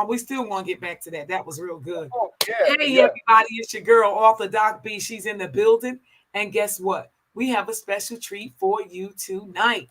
we still want to get back to that. That was real good. Oh, yeah, Hey, yeah. everybody, it's your girl, author Doc B. She's in the building. And guess what? We have a special treat for you tonight.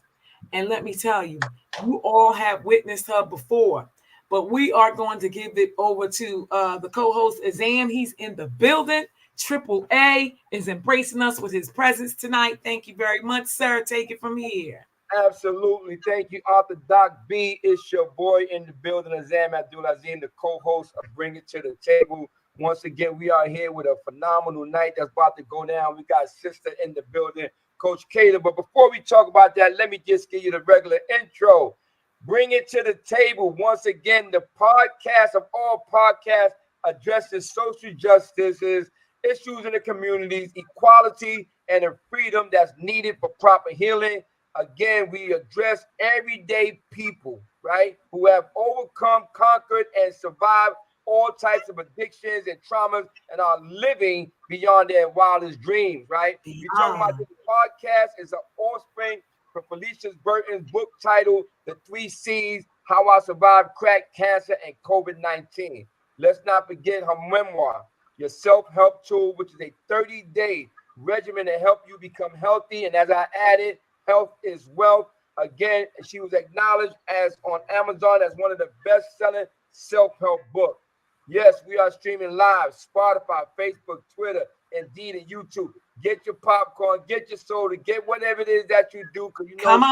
And let me tell you, you all have witnessed her before. But we are going to give it over to the co-host, Azam. He's in the building. Triple A is embracing us with his presence tonight. Thank you very much, sir. Take it from here. Absolutely. Thank you, Arthur Doc B. It's your boy in the building, Azam Abdul-Azim, the co-host of Bring It to the Table. Once again, we are here with a phenomenal night that's about to go down. We got sister in the building, Coach Kayla. But before we talk about that, let me just give you the regular intro. Bring It to the Table. Once again, the podcast of all podcasts addresses social justices, issues in the communities, equality, and the freedom that's needed for proper healing. Again, we address everyday people, right, who have overcome, conquered, and survived all types of addictions and traumas and are living beyond their wildest dreams, right? We're talking about this podcast is an offspring from Felicia Burton's book titled The Three C's, How I Survived Crack, Cancer, and COVID-19. Let's not forget her memoir, Your Self-Help Tool, which is a 30-day regimen to help you become healthy. And as I added, health is wealth. Again, she was acknowledged as on Amazon as one of the best-selling self-help books. Yes, we are streaming live, Spotify, Facebook, Twitter, Indeed, and YouTube. Get your popcorn, get your soda, get whatever it is that you do. Because you know, come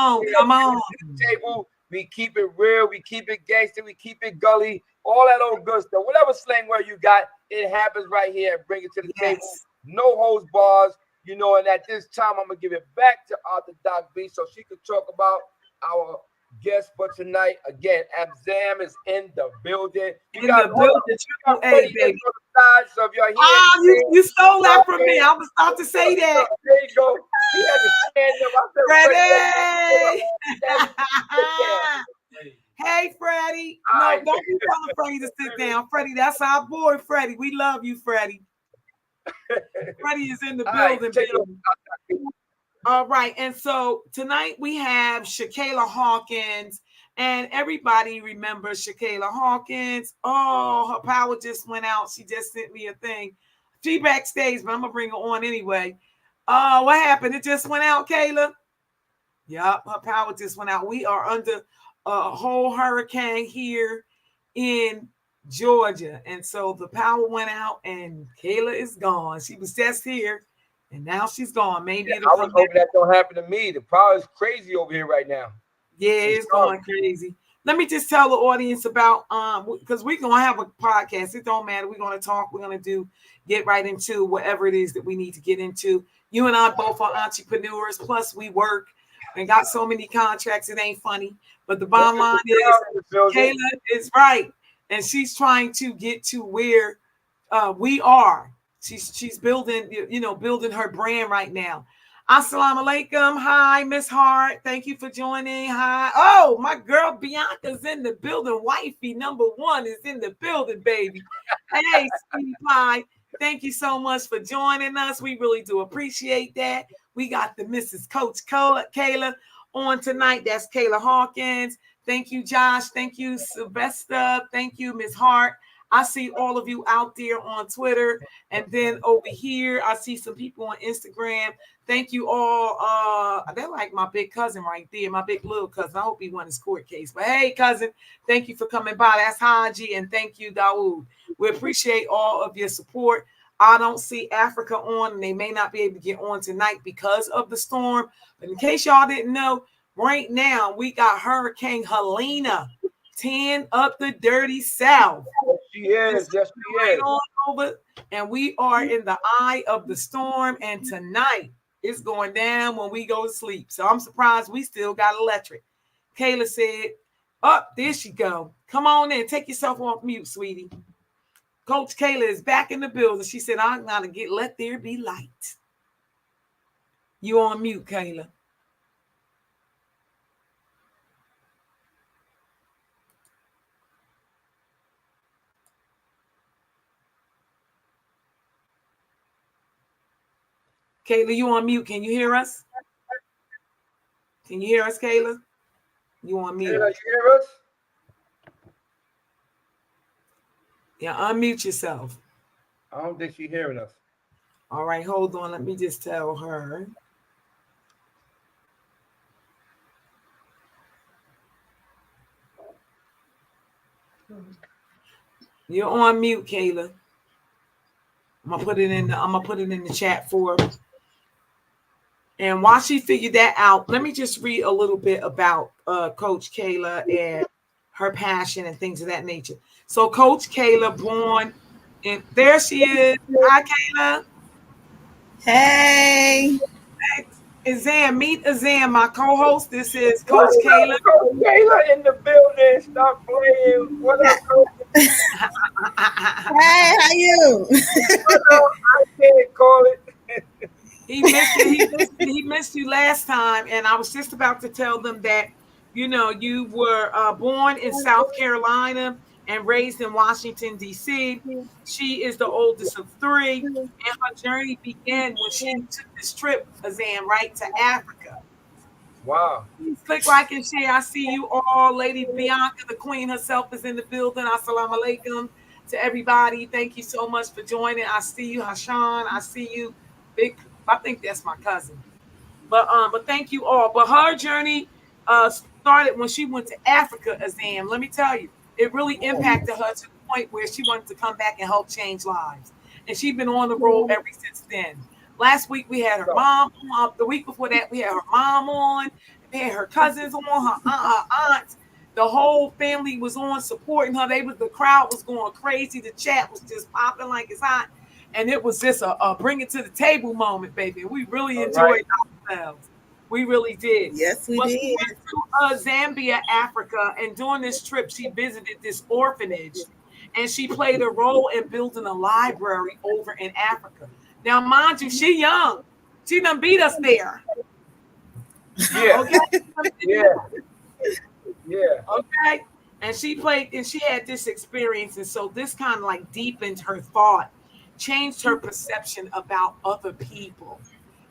on. Table, we keep it real, we keep it gangster, we keep it gully, all that old good stuff. Whatever slang word you got, it happens right here. Bring it to the table. No holds bars. You know, and at this time, I'm going to give it back to Arthur Doc B so she can talk about our guest for tonight. Again, Abzam is in the building. You got the building, Triple A, baby. So if you're here, you stole that from me. I was about to say that. There you go. He had to stand up. I Freddie. Hey, Freddie. No, don't be telling Freddie to sit down. Freddie, that's our boy, Freddie. We love you, Freddie. Freddie is in the building. All right. And so tonight we have Shakayla Hawkins. And everybody remembers Shakayla Hawkins. Oh, her power just went out. She just sent me a thing. She backstage, but I'm going to bring her on anyway. What happened? It just went out, Kayla? Yep, her power just went out. We are under a whole hurricane here in Georgia. And so the power went out and Kayla is gone. She was just here and now she's gone. Maybe I was hoping that don't happen to me. The power is crazy over here right now. Yeah, it's going crazy. Let me just tell the audience about because we're gonna have a podcast. It don't matter. We're gonna talk. We're gonna get right into whatever it is that we need to get into. You and I both are entrepreneurs. Plus, we work and got so many contracts. It ain't funny. But the bottom line is, Kayla is right, and she's trying to get to where we are. She's building, building her brand right now. Assalamu alaikum. Hi, Miss Hart. Thank you for joining. Hi. Oh, my girl Bianca's in the building. Wifey number 1 is in the building, baby. Hey, sweetie pie. Thank you so much for joining us. We really do appreciate that. We got the Mrs. Coach Kayla on tonight. That's Kayla Hawkins. Thank you, Josh. Thank you, Sylvester. Thank you, Miss Hart. I see all of you out there on Twitter. And then over here, I see some people on Instagram. Thank you all. They're like my big cousin right there, my big little cousin. I hope he won his court case. But hey, cousin, thank you for coming by. That's Haji. And thank you, Dawood. We appreciate all of your support. I don't see Africa on, and they may not be able to get on tonight because of the storm. But in case y'all didn't know, right now we got Hurricane Helena tearing up the dirty South. She is. Yes, she is. Over, and we are in the eye of the storm. And tonight it's going down when we go to sleep. So I'm surprised we still got electric. Kayla said, there she go. Come on in. Take yourself off mute, sweetie. Coach Kayla is back in the building. She said, I'm going to let there be light. You on mute, Kayla. Kayla, you on mute. Can you hear us? Can you hear us, Kayla? You on mute. Kayla, you hear us? Yeah, unmute yourself. I don't think she's hearing us. All right, hold on. Let me just tell her. You're on mute, Kayla. I'm gonna put it in the chat for her. And while she figured that out, let me just read a little bit about Coach Kayla and her passion and things of that nature. So Coach Kayla, born and there she is. Hi, Kayla. Hey. Azam, meet Azam, my co-host. This is What Coach is Kayla. up, Coach Kayla in the building? Stop playing. What up, Coach? Hey, how you? What up? I can't call it. He missed you. He missed you last time, and I was just about to tell them that you were born in South Carolina and raised in Washington D.C. She is the oldest of three, and her journey began when she took this trip, Azam, right to Africa. Wow. Please click like and share. I see you all. Lady Bianca, the queen herself, is in the building. Assalamu alaikum to everybody. Thank you so much for joining. I see you, Hashan. I see you, Big. I think that's my cousin. But thank you all. But her journey started when she went to Africa, Azam. Let me tell you, it really impacted her to the point where she wanted to come back and help change lives. And she's been on the road ever since then. Last week we had her mom on. The week before that we had her mom on. We had her cousins on, her aunts. The whole family was on supporting her. The crowd was going crazy. The chat was just popping like it's hot. And it was just a bring it to the table moment, baby. We really All right. enjoyed ourselves. We really did. Yes, we Well, she did. went to Zambia, Africa, and during this trip, she visited this orphanage, and she played a role in building a library over in Africa. Now, mind you, she young. She done beat us there. Yeah. Okay. Yeah. Yeah. Okay. And she played and she had this experience. And so this kind of like deepened her thought, changed her perception about other people.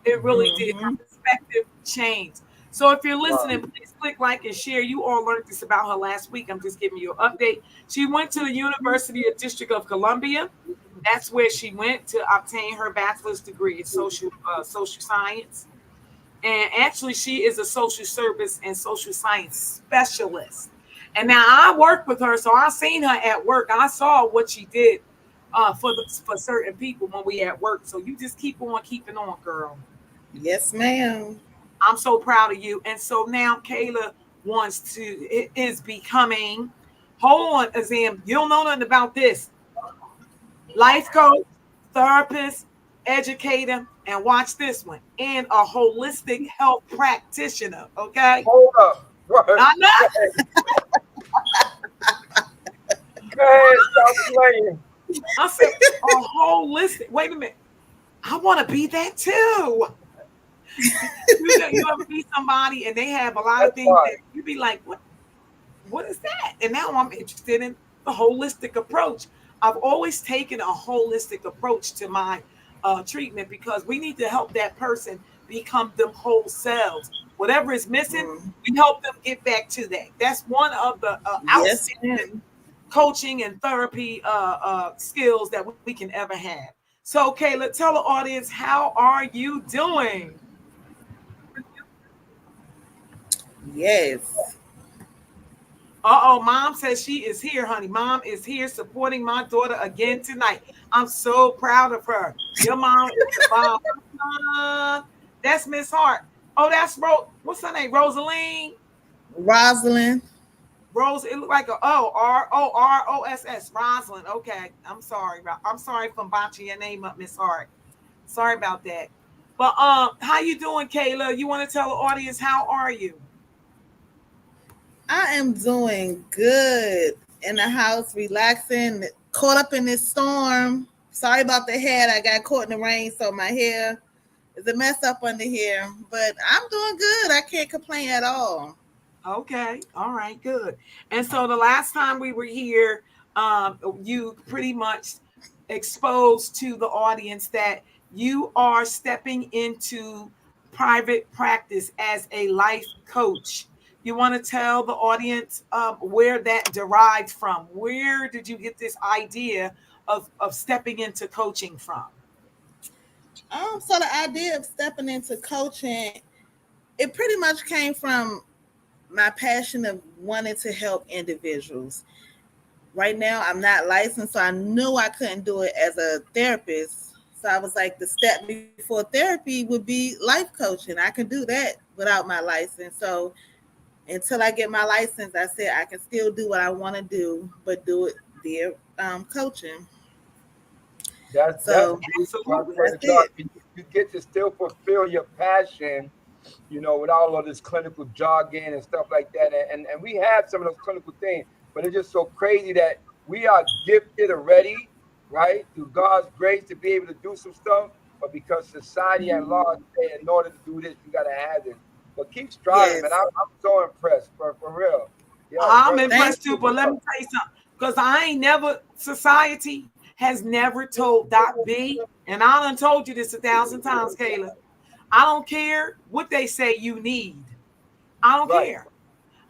It really did. Her Mm-hmm. perspective changed. So if you're Wow. listening, please click like and share. You all learned this about her last week. I'm just giving you an update. She went to the University of District of Columbia. That's where she went to obtain her bachelor's degree in social science. And actually, she is a social service and social science specialist. And now I worked with her, so I seen her at work. I saw what she did for certain people when we at work. So you just keep on keeping on, girl. Yes, ma'am. I'm so proud of you. And so now Kayla is becoming. Hold on, Azam. You don't know nothing about this. Life coach, therapist, educator, and watch this one, and a holistic health practitioner. Okay, Hold up. What? I know. Go ahead. Stop playing. I said a holistic. Wait a minute. I want to be that too. You ever meet somebody and they have a lot of That's things that fine. you be like, what is that? And now I'm interested in the holistic approach. I've always taken a holistic approach to my treatment because we need to help that person become them whole selves. Whatever is missing, Mm. we help them get back to that. That's one of the Yes, outstanding ma'am. coaching and therapy skills that we can ever have. So, Kayla, tell the audience, how are you doing? Yes. Mom says she is here, honey. Mom is here supporting my daughter again tonight. I'm so proud of her. Your mom is the bomb. That's Miss Hart. Oh, that's what's her name? Rosaline. Rosalind. Rose. It looked like a R-O-S-S. Rosalind. Okay. I'm sorry. I'm sorry for botching your name up, Miss Hart. Sorry about that. But how you doing, Kayla? You want to tell the audience how are you? I am doing good in the house, relaxing, caught up in this storm. Sorry about the head. I got caught in the rain, so my hair is a mess up under here. But I'm doing good. I can't complain at all. Okay. All right. Good. And so the last time we were here, you pretty much exposed to the audience that you are stepping into private practice as a life coach. You want to tell the audience where that derived from? Where did you get this idea of stepping into coaching from? So the idea of stepping into coaching, it pretty much came from my passion of wanting to help individuals. Right now, I'm not licensed, so I knew I couldn't do it as a therapist. So I was like, the step before therapy would be life coaching. I can do that without my license. So until I get my license, I said I can still do what I want to do, but do it via coaching. That's So beautiful. I Absolutely. swear that's to God, it. you get to still fulfill your passion, with all of this clinical jargon and stuff like that. And we have some of those clinical things, but it's just so crazy that we are gifted already, right? Through God's grace to be able to do some stuff, but because society at large say in order to do this, you gotta have this. But keep striving, man. Yes. I'm so impressed, for real. Yeah, I'm very Thank impressed you. too, but let me tell you something. Because I ain't never, society has never told Doc B, and I done told you this 1,000 times, Kayla. I don't care what they say you need. I don't right, care.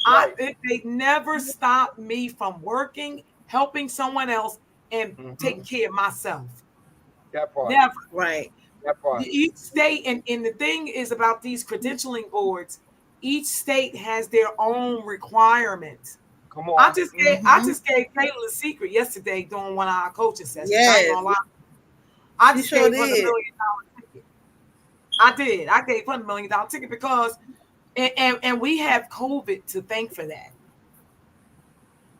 right. They never stopped me from working, helping someone else, and taking Hmm. care of myself. That part, Never. Right. that part. Each state, and the thing is about these credentialing boards, each state has their own requirements. Come on. I Mm-hmm. just gave Kayla a secret yesterday during one of our coaching sessions. I ain't Yes. gonna lie. I She just sure gave her the did. $1 million ticket. I did. I gave her the $1 million ticket because and we have COVID to thank for that.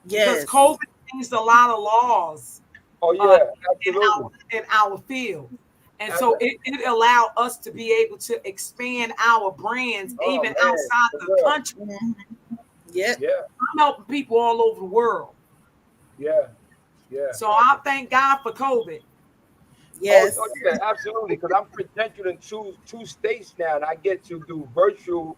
Because Yes. COVID changed a lot of laws Oh uh, yeah, absolutely. in our field. And Ab- so it allowed us to be able to expand our brands Oh even man, outside for the real. country. Mhm. Yep. Yeah, I'm helping people all over the world. yeah, yeah. So I thank God for COVID. Oh Yes. yeah, absolutely. Because I'm credentialed in two states now, and I get to do virtual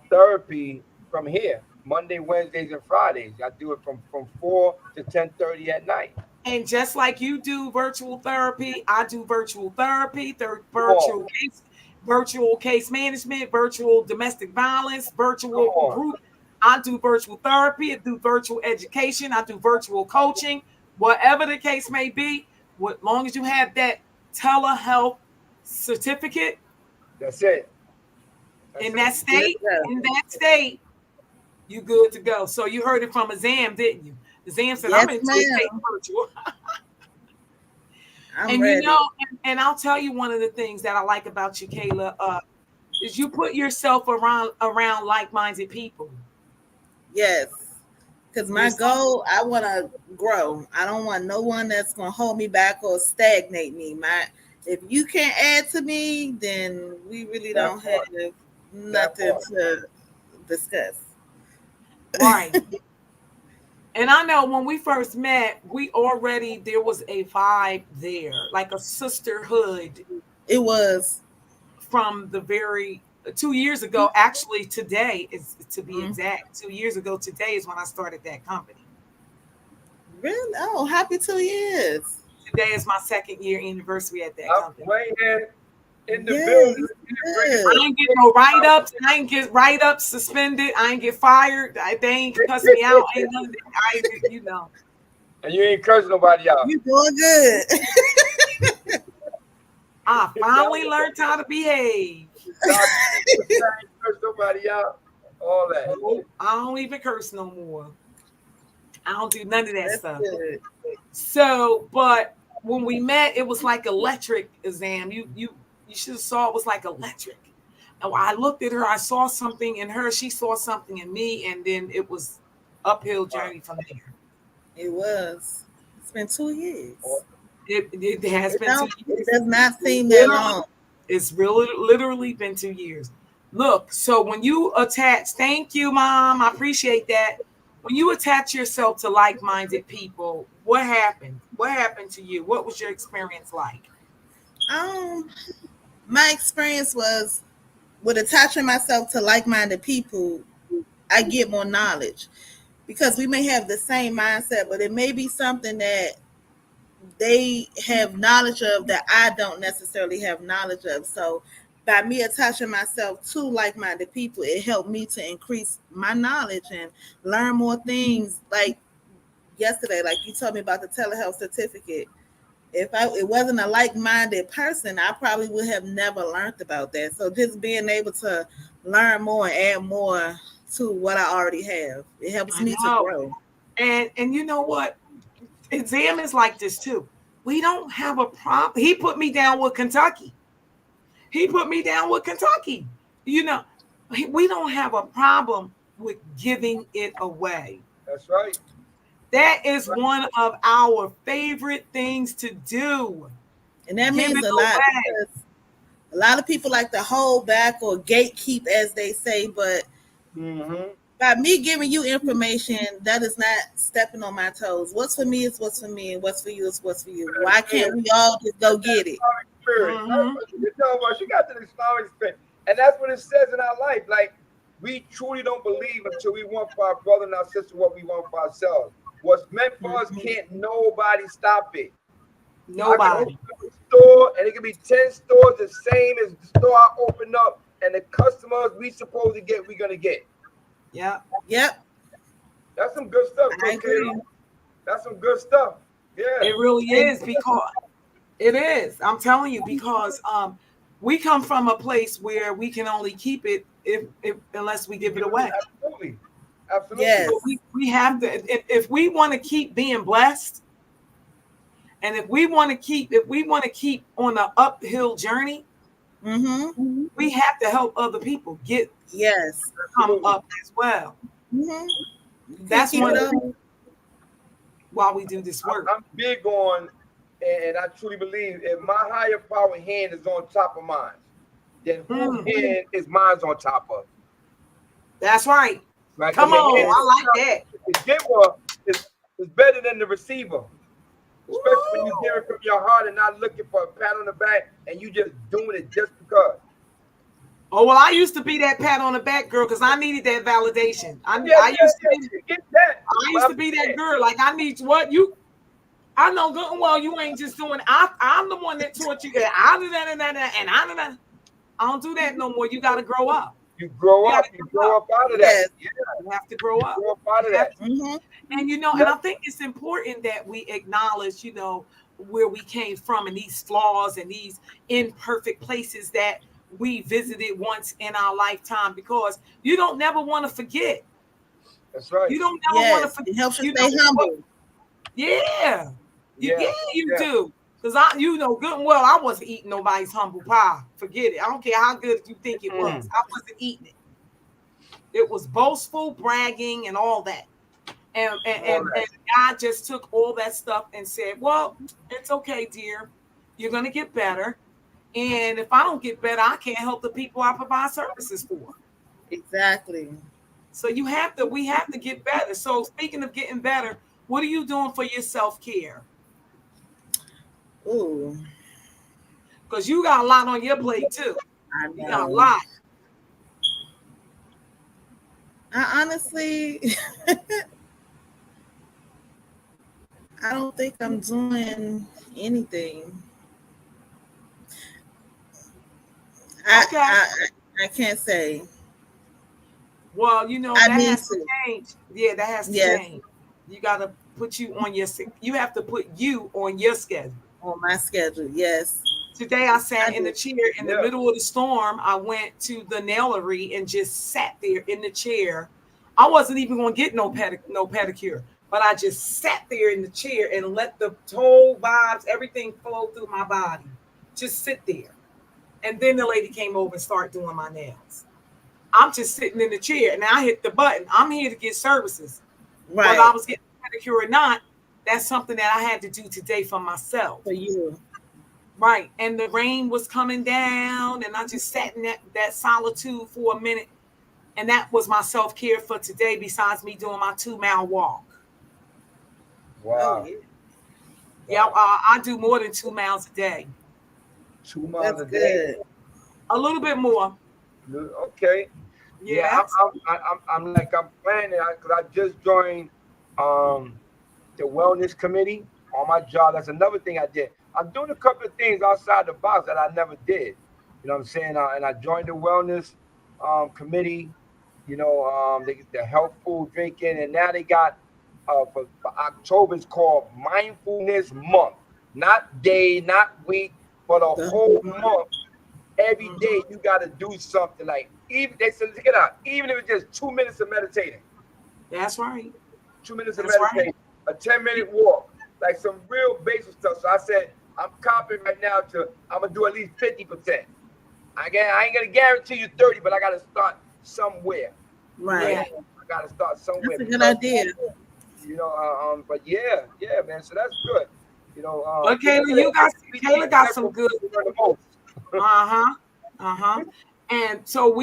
therapy from here, Monday, Wednesdays, and Fridays. I do it from 4 to 10:30 at night. And just like you do virtual therapy, I do virtual therapy, Come on, virtual case management, virtual domestic violence, come virtual on. group. I do virtual therapy, I do virtual education, I do virtual coaching, whatever the case may be. As long as you have that telehealth certificate That's it. That's in it. that You get it? state, in that state, you good to go. So you heard it from Azam, didn't you? Azam said, I'm Yes, into it, take ma'am. virtual. I'm And ready. and I'll tell you one of the things that I like about you, Kayla, is you put yourself around like-minded people. Yes. Because You're my so goal, I want to grow. I don't want no one that's going to hold me back or stagnate me. If you can't add to me, then we really That don't have part. That nothing part. to discuss. right. And I know when we first met, we already there was a vibe there, like a sisterhood It was. from the very 2 years ago. Actually, today is to be Mm, exact. 2 years ago today is when I started that company. really? Oh, happy 2 years. Today is my second year anniversary at that I'm company. playing in the Yeah, building. you Bring it good. to I ain't get no write ups. I ain't get write ups suspended. I ain't get fired. They ain't cuss me out. Ain't none of that. I ain't, and you ain't cursing nobody out. You doing good. I finally learned how to behave. God, ain't curse nobody out. All that. No, I don't even curse no more. I don't do none of that That's stuff. good. So, but when we met, it was like electric. Exam. You should have saw it was like electric. And when I looked at her, I saw something in her. She saw something in me, and then it was uphill Wow. journey from there. It was. It's been 2 years. It has It been two don't. It years. does not seem that Literally, long. it's really literally been 2 years. Look, so when you attach, thank you, Mom. I appreciate that. When you attach yourself to like-minded people, what happened? What happened to you? What was your experience like? Um, my experience was with attaching myself to like-minded people. I get more knowledge because we may have the same mindset, but it may be something that they have knowledge of that I don't necessarily have knowledge of. So by me attaching myself to like-minded people, it helped me to increase my knowledge and learn more things. Like yesterday, like you told me about the telehealth certificate. If it wasn't a like-minded person, I probably would have never learned about that. So just being able to learn more and add more to what I already have, it helps I me to know. grow. And you know what? Exam is like this too. We don't have a problem. He put me down with Kentucky. He put me down with Kentucky. You know, we don't have a problem with giving it away. That's right. That is one of our favorite things to do. And that Give means it a lot away. because a lot of people like to hold back or gatekeep, as they say, but Mm-hmm. by me giving you information, that is not stepping on my toes. What's for me is what's for me, and what's for you is what's for you. Why can't we all just go get it? Spirit. Mhm. You know what? She got the Islamic spirit. And that's what it says in our life. Like, we truly don't believe until we want for our brother and our sister what we want for ourselves. What's meant for us can't nobody stop it. I can open Nobody. up a store and it can be 10 stores the same as the store I open up, and the customers we supposed to get, we're gonna get. Yeah, Yep, That's some good stuff, I Coach agree. Kayla. That's some good stuff. Yeah. it really And is because it is. I'm telling you because we come from a place where we can only keep it if unless we give it away. Absolutely. Absolutely. yes, So we have to if we want to keep being blessed, and if we want to keep on an uphill journey, mm-hmm, we have to help other people get yes, come Absolutely. up as well. mm-hmm. You can't That's keep one it of up. the reasons why we do this work. I'm big on, and I truly believe if my higher power hand is on top of mine, then whose Mm, hand is mine's on top of? that's right. Right? Because Come the on, hand Yes, I on like top that. of the giver is better than the receiver. Especially when you Woo! give it from your heart and not looking for a pat on the back and you just doing it just because. Oh well, I used to be that pat on the back girl because I needed that validation. Yeah, I used to be you get that. But I'm that saying, girl. Like I need what you. I know good and well you ain't just doing. I'm the one that taught you that. I do that and that and I do that. I don't do that no more. You got to grow up. you grow You got up, to you grow grow up. up out of that. yes, Yeah, You have to grow you up. grow up out of You have that. to. mm-hmm, And you know, and Yep. I think it's important that we acknowledge, where we came from and these flaws and these imperfect places that we visited once in our lifetime because you don't never want to forget. That's right. You don't never want to yes. forget, It helps you you stay know what? humble. Yeah. Yeah, You yeah. do. Because you know good and well, I wasn't eating nobody's humble pie. Forget it. I don't care how good you think it was. Mm, I wasn't eating it. It was boastful, bragging, and all that. all And that. God just took all that stuff and said, well, it's okay, dear. You're going to get better. And if I don't get better, I can't help the people I provide services for. Exactly. So we have to get better. So speaking of getting better, what are you doing for your self-care? Ooh, Because you got a lot on your plate too. I You got a know. lot. I honestly, I don't think I'm doing anything. I Okay. I I can't say. Well, I that need has to to. change. Yeah, that has to Yes, change. You got to you have to put you on your schedule. on my schedule. Yes, Today I I sat in the do. chair in the Yeah. middle of the storm. I went to the nailery and just sat there in the chair. I wasn't even going to get no pedicure, but I just sat there in the chair and let the whole vibes, everything flow through my body. Just sit there. And then the lady came over and started doing my nails. I'm just sitting in the chair and I hit the button. I'm here to get services. Whether I Right, was getting a pedicure or not, that's something that I had to do today for myself. for you. Right. And the rain was coming down, and I just sat in that solitude for a minute. And that was my self care for today, besides me doing my 2 mile walk. Oh Wow. yeah, Yeah, Wow. I do more than 2 miles a day, 2 miles that's a day. good. a little bit more. Okay. Yeah, Yes. I'm planning because I just joined um the wellness committee on my job. That's another thing I did. I'm doing a couple of things outside the box that I never did. You know what I'm saying? And I joined the wellness committee. The health food drinking, and now they got for October it's called Mindfulness Month. Not day, not week, but a whole month. Every day you got to do something. Like even they said, check it out. Even if it's just 2 minutes of meditating, That's right. 2 minutes of That's right. meditation, a 10-minute walk, like some real basic stuff. So I said, I'm confident right now to I'm gonna do at least 50%. I ain't gonna guarantee you 30, but I gotta start somewhere. Right. Yeah. I gotta start somewhere That's a good because idea. but yeah, man. So that's good. But They Kayla, say you got we teach Kayla got that's some what good. we learn the most. Uh-huh. Uh-huh. And so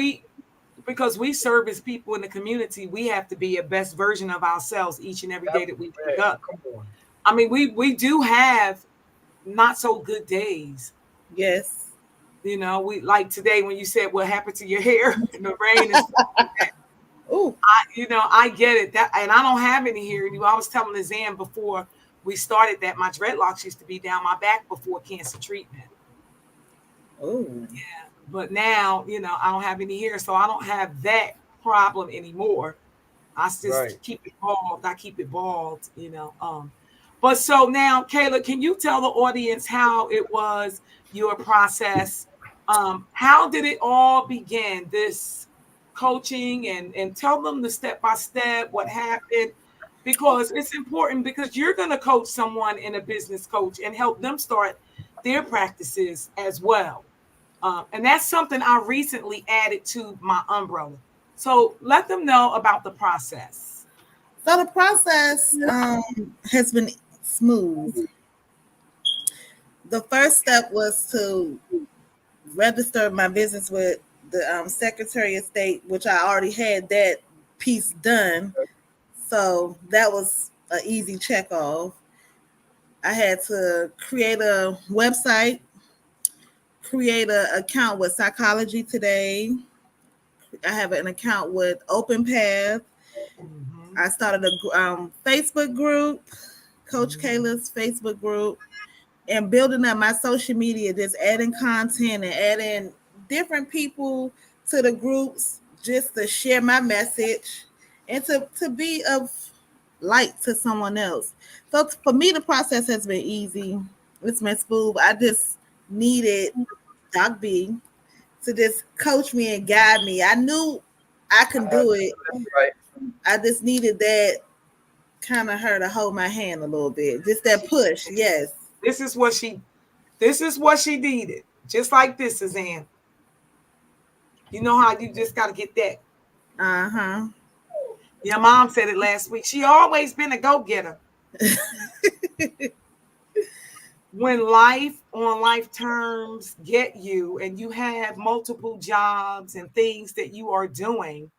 because we serve as people in the community, we have to be a best version of ourselves each and every day That, that we man, wake up. come on. I mean, we do have not so good days. Yes. We like today when you said what happened to your hair in the rain and stuff. Oh, I get it. That and I don't have any hair. I was telling Zan before we started that my dreadlocks used to be down my back before cancer treatment. oh. But now, I don't have any hair, so I don't have that problem anymore. I just Right. keep it bald. I keep it bald. But so now, Kayla, can you tell the audience how it was your process? How did it all begin? This coaching and tell them the step by step what happened because it's important because you're going to coach someone in a business coach and help them start their practices as well. And that's something I recently added to my umbrella. So let them know about the process. So the process has been smooth. The first step was to register my business with the Secretary of State, which I already had that piece done. So that was an easy check off. I had to create a website, create an account with Psychology Today. I have an account with Open Path. Mhm. I started a Facebook group, Coach Mhm. Kayla's Facebook group, and building up my social media, just adding content and adding different people to the groups just to share my message and to be of light to someone else. So for me, the process has been easy. It's been smooth. I just needed Doc B to just coach me and guide me. I knew I can Uh, do it. that's right. I just needed that kind of her to hold my hand a little bit. Just that push. Yes. This is what she this is what she needed. Just like this, Suzanne. You know how you just gotta get that. Uh-huh. Your mom said it last week. She always been a go-getter. When life on life terms get you and you have multiple jobs and things that you are doing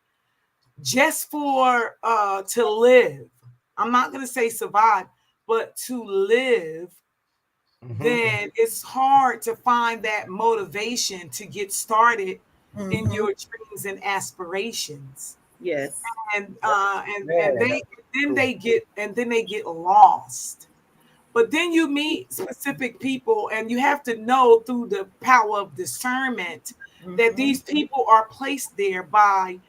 just for to live. I'm not gonna say survive, but to live, Mm-hmm. then it's hard to find that motivation to get started in Mm-hmm. your dreams and aspirations. Yes. And That's, and man, they that's then true. they get lost. But then you meet specific people and you have to know through the power of discernment that Mm-hmm. these people are placed there by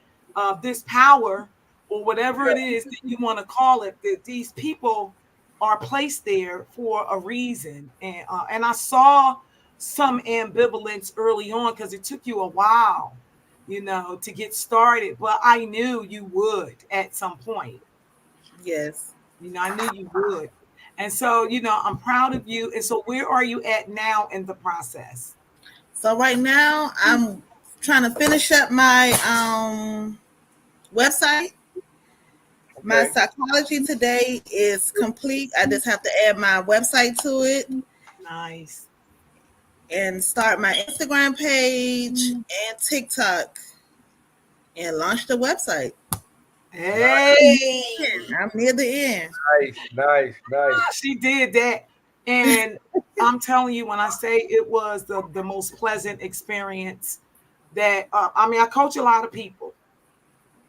this power or whatever it Yeah. is that you want to call it, that these people are placed there for a reason. And I saw some ambivalence early on because it took you a while, to get started, but I knew you would at some point. Yes. I knew you would. And so, I'm proud of you. And so, where are you at now in the process? So right now I'm trying to finish up my website. My Okay. psychology today is complete. I just have to add my website to it Nice. and start my Instagram page and TikTok and launch the website. Nice, Hey, I'm near the end. nice. she did that. And I'm telling you, when I say it was the most pleasant experience that, I mean, I coach a lot of people.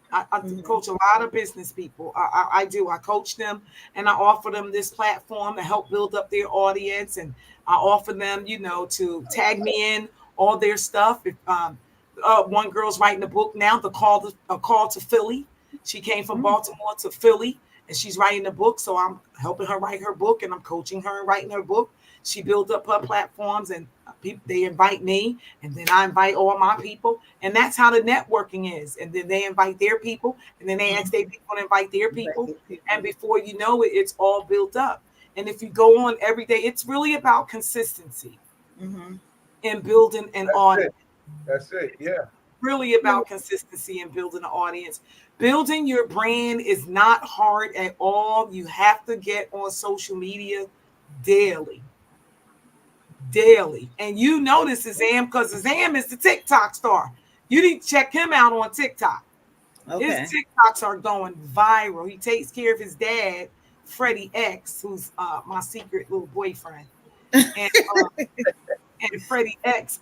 I Mhm. coach a lot of business people. I do. I coach them and I offer them this platform to help build up their audience. And I offer them, to tag me in all their stuff. If, one girl's writing a book now, the call to Philly. She came from Baltimore to Philly, and she's writing a book. So I'm helping her write her book, and I'm coaching her in writing her book. She builds up her platforms, and people, they invite me, and then I invite all my people, and that's how the networking is. And then they invite their people, and then they ask their people to invite their people, and before you know it, it's all built up. And if you go on every day, it's really about consistency and building an audience. That's it. Yeah. Really about consistency and building an audience. Building your brand is not hard at all. You have to get on social media daily. And you notice Azam, because Azam is the TikTok star. You need to check him out on TikTok. His TikToks are going viral. He takes care of his dad, Freddie X, who's my secret little boyfriend. And, and Freddie X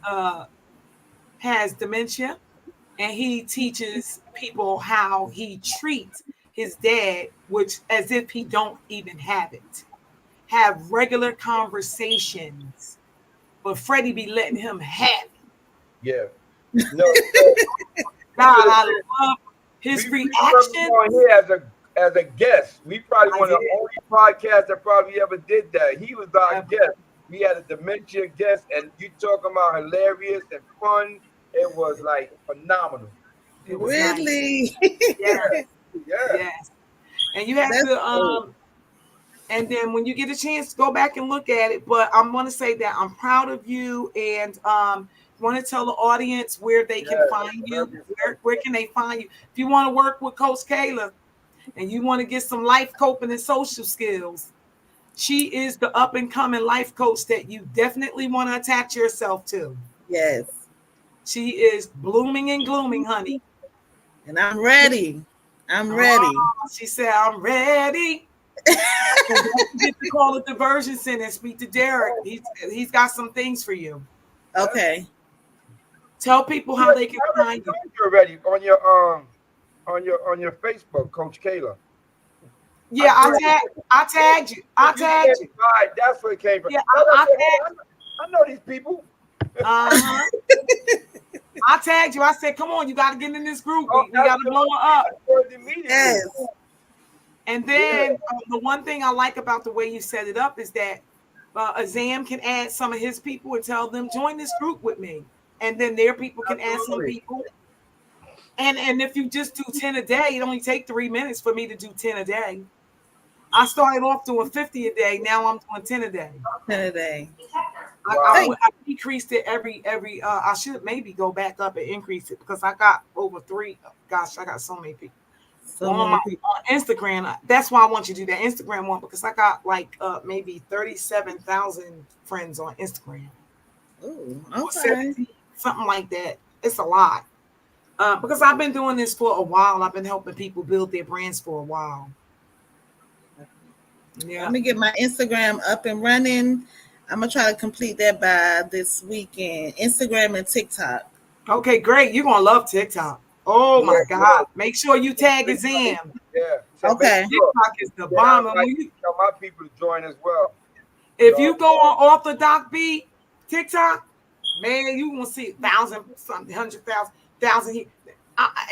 has dementia, and he teaches people how he treats his dad, which as if he don't even have it. Have regular conversations, but Freddie be letting him have it. Yeah. No, God, I love his reaction. On here as a guest. We probably one of the only podcasts that probably ever did that. He was our guest. We had a dementia guest, and you talking about hilarious and fun. It was like phenomenal. It was really? Nice. Yes. And you have to and then when you get a chance, go back and look at it. But I'm going to say that I'm proud of you, and want to tell the audience where they can find you. Where can they find you? If you want to work with Coach Kayla and you want to get some life coping and social skills, she is the up and coming life coach that you definitely want to attach yourself to. Yes. She is blooming and glooming, honey. And I'm ready. I'm ready. She said, I'm ready. Get to call it Diversion Center and speak to Derek. He's got some things for you. Okay. Tell people how they can find you. You're ready on your Facebook, Coach Kayla. Yeah, I tagged you. Right, that's where it came from. Yeah, I know these people. I tagged you. I said, come on, you got to get in this group. We got to blow her up. Yes. And then the one thing I like about the way you set it up is that Azam can add some of his people and tell them, join this group with me. And then their people can add some people. And if you just do 10 a day, it only take 3 minutes for me to do 10 a day. I started off doing 50 a day. Now I'm doing 10 a day. 10 a day. I decreased it every I should maybe go back up and increase it because I got over 3. Gosh, I got so many people. On Instagram, that's why I want you to do that Instagram one, because I got like maybe 37,000 friends on Instagram. Ooh, okay. Something like that. It's a lot. Because I've been doing this for a while. I've been helping people build their brands for a while. Yeah. Let me get my Instagram up and running. I'm going to try to complete that by this weekend. Instagram and TikTok. Okay, great. You're going to love TikTok. Oh, my God. Make sure you tag Azam. Yeah. So okay. TikTok is the bomb. Tell my people to join as well. If you go on Orthodox B TikTok, man, you will see 1,000, something, 100,000.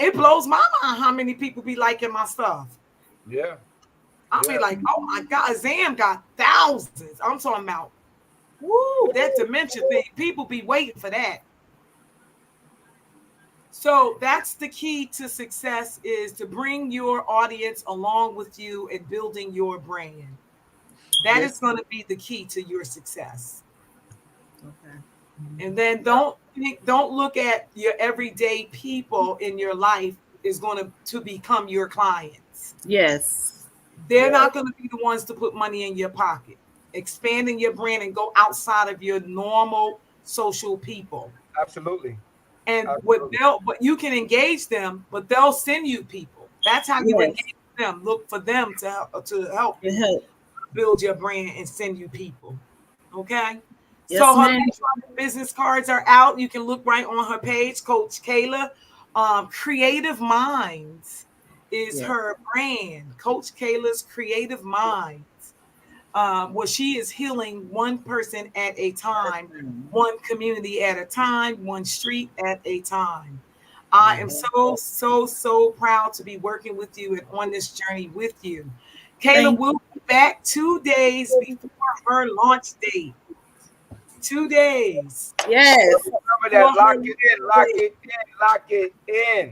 It blows my mind how many people be liking my stuff. Yeah. I'll be like, oh my God, Azam got thousands. I'm talking about, woo, that dementia thing. People be waiting for that. So that's the key to success, is to bring your audience along with you in building your brand. That is going to be the key to your success. Okay. And then don't look at your everyday people in your life is going to become your clients. Yes. They're not going to be the ones to put money in your pocket. Expanding your brand and go outside of your normal social people. Absolutely. And but you can engage them, but they'll send you people. That's how you engage them. Look for them to help build your brand and send you people. Okay. Yes, so her business cards are out. You can look right on her page, Coach Kayla. Creative Minds is her brand. Coach Kayla's Creative Minds. Well, she is healing one person at a time, one community at a time, one street at a time. I am so proud to be working with you and on this journey with you. Kayla will be back 2 days before her launch date. 2 days. Yes. Remember that. Lock it in. Lock it in. Lock it in.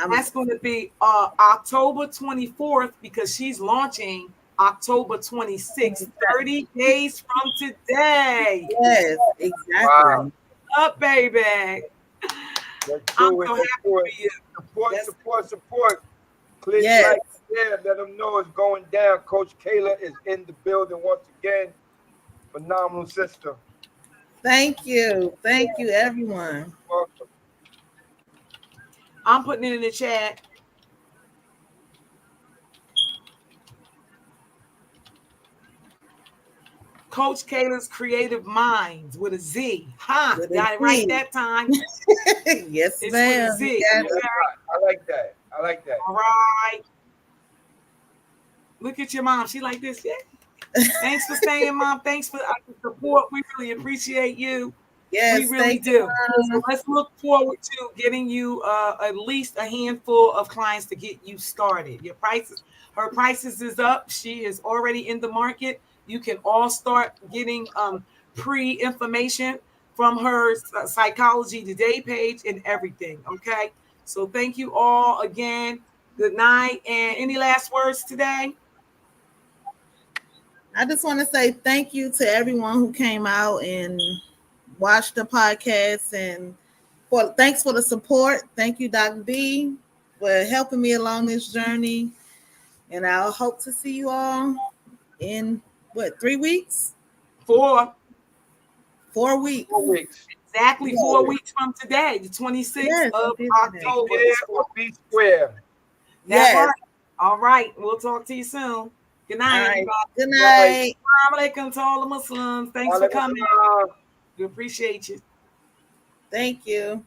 That's going to be October 24th because she's launching October 26th, 30 days from today. Yes, exactly. Wow. Up, baby. Let's I'm do it. so happy for you. Support. Click like there. Let them know it's going down. Coach Kayla is in the building once again. Phenomenal sister. Thank you. Thank you, everyone. Welcome. I'm putting it in the chat. Coach Kayla's Creative Minds with a Z. Huh? Got it right that time. Yes, it's ma'am. With a Z. Yeah, I like that. All right. Look at your mom. She like this. Yeah. Thanks for staying, Mom. Thanks for the support. We really appreciate you. Yes, we really do. So let's look forward to getting you at least a handful of clients to get you started. Her prices is up. She is already in the market. You can all start getting pre-information from her Psychology Today page and everything. Okay. So thank you all again. Good night. And any last words today? I just want to say thank you to everyone who came out and watched the podcast, and thanks for the support. Thank you, Doc B, for helping me along this journey. And I'll hope to see you all in 3 weeks? 4. 4 weeks. 4 weeks. Exactly 4 weeks from today, the 26th of October. Be square. That's right. All right. We'll talk to you soon. Good night, everybody. Good night. Assalamu alaikum to all the Muslims. Thanks for coming. We appreciate you. Thank you.